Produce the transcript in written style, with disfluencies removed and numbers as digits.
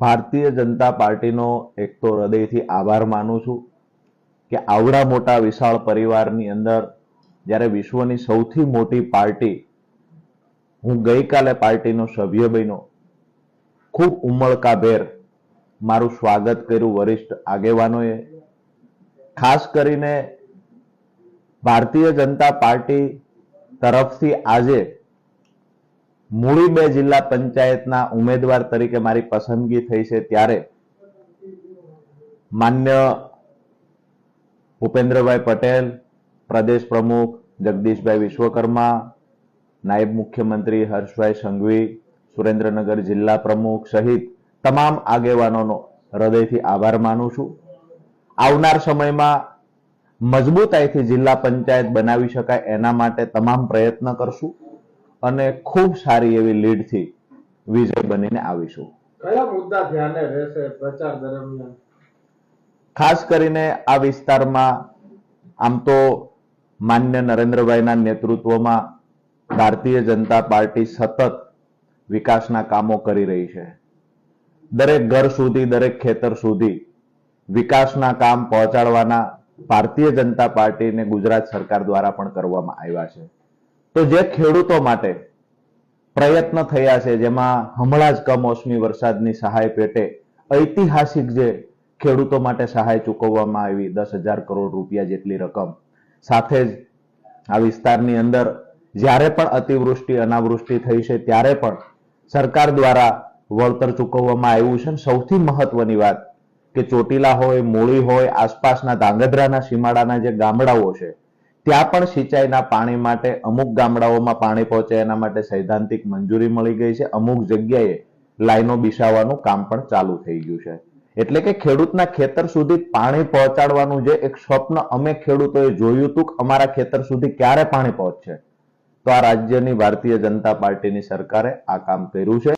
ભારતીય જનતા પાર્ટીનો એક તો હૃદયથી આભાર માનું છું કે આવડા મોટા વિશાળ પરિવારની અંદર જ્યારે વિશ્વની સૌથી મોટી પાર્ટી, હું ગઈકાલે પાર્ટીનો સભ્ય બન્યો, ખૂબ ઉમળકાભેર મારું સ્વાગત કર્યું વરિષ્ઠ આગેવાનોએ. ખાસ કરીને ભારતીય જનતા પાર્ટી તરફથી આજે મૂળી 2 જિલ્લા પંચાયતના ઉમેદવાર તરીકે મારી પસંદગી થઈ છે, ત્યારે માન્ય ભૂપેન્દ્રભાઈ પટેલ, પ્રદેશ પ્રમુખ જગદીશભાઈ વિશ્વકર્મા, નાયબ મુખ્યમંત્રી હર્ષભાઈ સંઘવી, સુરેન્દ્રનગર જિલ્લા પ્રમુખ સહિત તમામ આગેવાનોનો હૃદયથી આભાર માનું છું. આવનાર સમયમાં મજબૂતાઈથી જિલ્લા પંચાયત બનાવી શકાય એના માટે તમામ પ્રયત્ન કરશું અને ખૂબ સારી એવી લીડથી વિજય બનીને આવીશું. કયા મુદ્દા ધ્યાને રહેશે પ્રચાર દરમિયાન? ખાસ કરીને આ વિસ્તારમાં આમ તો માન્ય નરેન્દ્રભાઈના નેતૃત્વમાં ભારતીય જનતા પાર્ટી સતત વિકાસના કામો કરી રહી છે. દરેક ઘર સુધી, દરેક ખેતર સુધી વિકાસના કામ પહોંચાડવાના ભારતીય જનતા પાર્ટીને ગુજરાત સરકાર દ્વારા પણ કરવામાં આવ્યા છે. તો જે ખેડૂતો માટે પ્રયત્ન થયા છે, જેમાં હમણાં જ કમોસમી વરસાદની સહાય પેટે ઐતિહાસિક જે ખેડૂતો માટે સહાય ચૂકવવામાં આવી 10,000 કરોડ રૂપિયા જેટલી રકમ, સાથે જ આ વિસ્તારની અંદર જ્યારે પણ અતિવૃષ્ટિ અનાવૃષ્ટિ થઈ છે ત્યારે પણ સરકાર દ્વારા વળતર ચૂકવવામાં આવ્યું છે. સૌથી મહત્વની વાત કે ચોટીલા હોય, મૂળી હોય, આસપાસના ધાંગધ્રાના સીમાડાના જે ગામડાઓ છે ત્યાં પણ સિંચાઈના પાણી માટે અમુક ગામડાઓમાં પાણી પહોંચે એના માટે સૈદ્ધાંતિક મંજૂરી મળી ગઈ છે. અમુક જગ્યાએ લાઈનો બિછાવવાનું કામ પણ ચાલુ થઈ ગયું છે. એટલે કે ખેડૂતના ખેતર સુધી પાણી પહોંચાડવાનું જે એક સ્વપ્ન અમે ખેડૂતોએ જોયું હતું કે અમારા ખેતર સુધી ક્યારે પાણી પહોંચશે, તો આ રાજ્યની ભારતીય જનતા પાર્ટીની સરકારે આ કામ કર્યું છે.